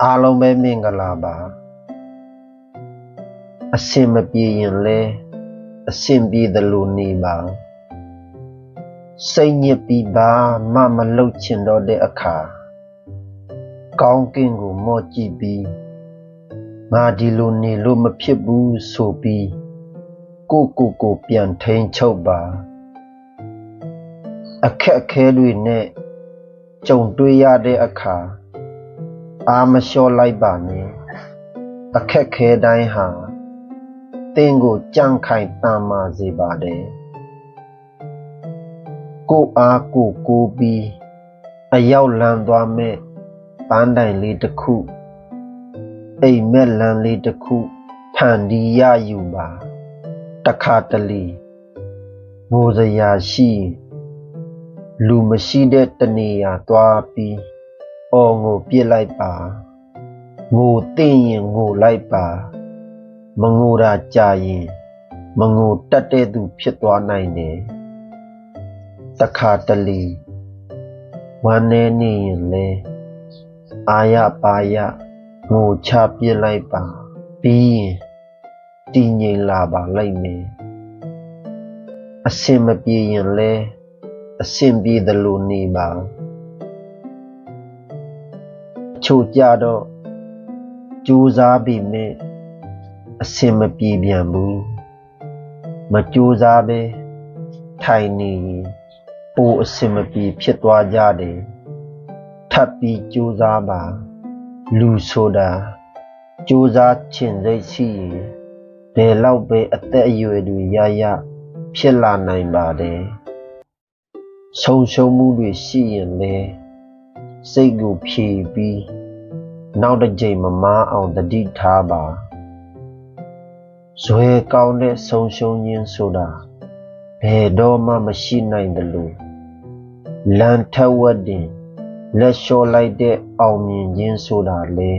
အားလုံးပဲမင်္ဂလာပါအစင်မပြေရင်လဲအစင်ပြေတယ်လို့နေပါစိတ်ညစ်ပြီးပါမလုပ်ချင်တော့တဲ့အခါကောင်းကင်ကိုမော့ကြည့်ပြီးငါဒီလိုနေလို့မဖြစ်ဘူးဆိုပြီးကိုပြန်ထိန်ချုပ်ပါအခက်အခဲတွေနဲ့ကြုံတွေ့ရတဲ့အခါအားမလျှော့လိုက်ပါနဲ့အခက်ခဲတိုင်းဟာသင်ကိုကြံ့ခိုင်တန်မာစေပါတယ်ကိုအားကိုပြီးအရောက်လန်းသွားမဲ့ပန်းတိုင်လေးတစ်ခုအိမ်မက်လန်းလေးတစ်ခုဖန်တီးရယူပါတခါတလေငိုစရာရှိလူမရှိတဲ့တနေရာသွားပြီးအော်ငိုပြစ်လိုက်ပါငိုသိရင်ငိုလိုက်ပါမငိုတာကြာရင်မငိုတတ်တဲ့သူဖြစ်သွားနိုင်တယ်တခါတလေဝမ်းနေနေရင်လဲအာရပါရငိုချပြစ်လိုက်ပါပြီးရင်တည်ငြိမ်လာပါလိမ့်မယ်အစင်မပြေရင်လဲအစင်ပြေတယ်လို့နေပါချို့ကြတော့ကြိုးစားပြီးမြဲအစင်မပြေပြန်ဘူးမကြိုးစားပဲထိုင်နေရင်ပိုအစင်မပြေဖြစ်သွားကြတယ်ထပ်ပြီးကြိုးစားပါလူဆိုတာကြိုးစားချင်စိတ်ရှိရင်ဘယ်လောက်ပဲအသက်အရွယ်တွေရဖြစ်လာနိုင်ပါတယ်ဆုံးရှုံးမှုတွေရှိရင်လဲစိတ်ကိုဖြေပြီးနောက်တစ်ကြိမ်မမားအောင်တတိထားပါဇွဲကောင်းတဲ့ဆုံးရှုံးခြင်းဆိုတာဘယ်တော့မှမရှိနိုင်တယ်လို့လမ်းထက်ဝက်တင်လက်လျှော့လိုက်တဲ့အောင်မြင်ခြင်းဆိုတာလဲ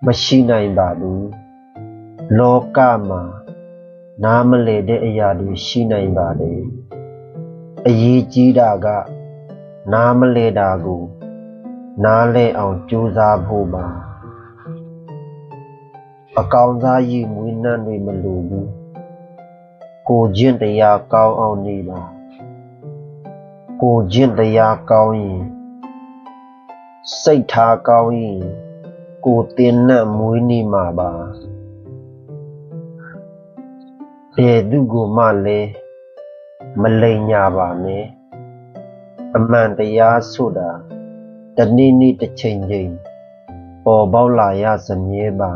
မရှိနိုင်ပါဘူးလောကမှာနားမလည်တဲ့အရာတွေရှိနိုင်ပါတယ်အရေးကြီးတာကနားမလည်တာကိုနားလဲအောင်ကြိုးစားဖို့ပါအကောင်စားရည်မွေးနှံ့တွေမလိုဘူးကိုကျင့်တရားကောင်းအောင်နေပါကိုကျင့်တရားကောင်းရင်စိတ်ထားကောင်းရင်ကိုတင်နှံ့မွေးနေမှာပါဘယ်သူကိုမှလည်းမလိမ်ညာပါနဲ့အမှန်တရားဆိုတာတနေ့တစ်ချိန်ပေါ်ပေါက်လာရစမြဲပါ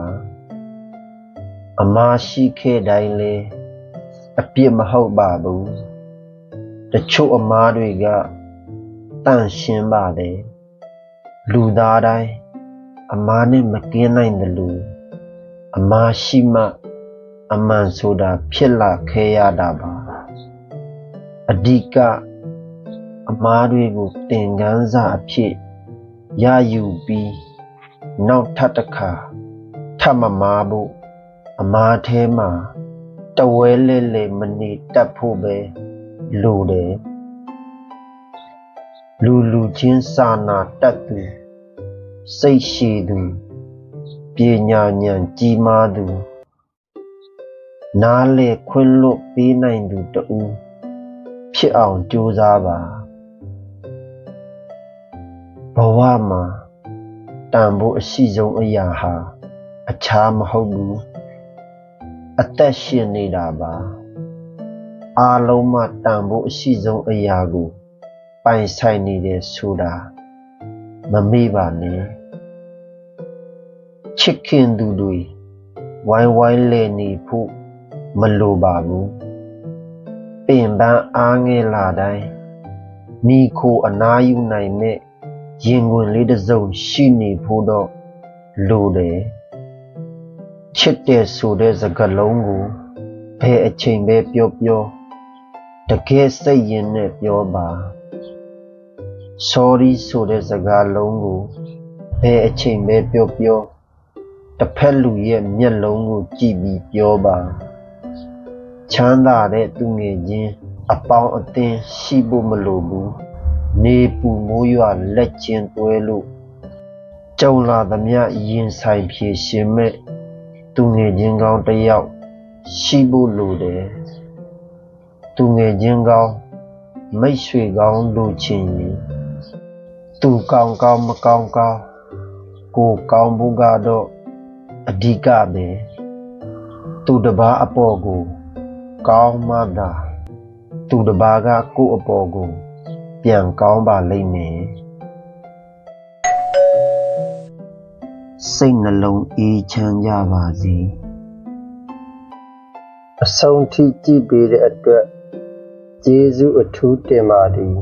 အမရှိခဲ့တိုင်းလဲအပြစ်မဟုတ်ပါဘူးတချို့အမားတွေကတန့်ရှင်းပါတယ်လူသားတိုင်းအမားနဲ့မကင်းနိုင်တယ်လို့အမရှိမှအမှန်ဆိုတာဖြစ်လာခဲ့ရတာပါအဓိကအမားတွေကိုသင်ခန်းစာအဖြစ်ရယူပြီးနောက်ထပ်တစ်ခါထပ်မမားဖို့အမားထဲမှာတဝဲလဲမနေတတ်ဖို့ပဲလိုတယ်လူချင်းစာနာတတ်သူစိတ်ရှည်သူပညာဉာဏ်ကြီးမားသူနားလေခွင့်လွတ်ပေးနိုင်သူတူဖြစ်အောင်ကြိုးစားပါဘဝမှာတန်ဖို့အရှိဆုံးအရာဟာအခြားမဟုတ်ဘူးအသက်ရှင်နေတာပါအားလုံးမှာတန်ဖို့အရှိဆုံးအရာကိုပိုင်ဆိုင်နေတယ်ဆိုတာမမေ့ပါနဲ့ချစ်ခင်သူတွေဝိုင်းလဲနေဖို့မလိုပါဘူးပင်ပန်းအားငယ်လာတိုင်းမိခိုအနာယူနိုင်မဲ့ရင်ခွင်လေးတစ်စုံရှိနေဖို့တော့လိုတယ်ချစ်တဲ့ဆိုတဲ့စကားလုံးကိုဘယ်အချိန်ပဲပြောတကယ်စိတ်ရင်းနဲ့ပြောပါ sorry ဆိုတဲ့စကားလုံးကိုဘယ်အချိန်ပဲပြောတစ်ဖက်လူရဲ့မျက်လုံးကိုကြည့်ပြီးပြောပါချမ်းသာတဲ့သူငယ်ချင်းအပေါင်းအသင်းရှိဖို့မလိုဘူးနေပူမိုးရွာလက်ချင်းတွဲလို့ ကြုံလာသမျှရင်ဆိုင်ဖြေရှင်မဲ့သူငယ်ချင်းကောင်းတစ်ယောက်ရှိဖို့လိုတယ်သူငယ်ချင်းကောင်းမိတ်ဆွေကောင်းလိုချင်ရင်သူကောင်းကောင်းမကောင်းကောင်းကိုကောင်းဖို့ကတော့အဓိကပဲသူတစ်ပါးအပေါ်ကိုကောင်းမှသာသူတစ်ပါးကကိုယ့်အပေါ်ကိုပြန်ကောင်းပါလိမ့်မယ်စိတ်နှလုံးအေးချမ်းကြပါစေအဆုံးထိကြည့်ပေးတဲ့အတွက်ကျေးဇူးအထူးတင်ပါသည်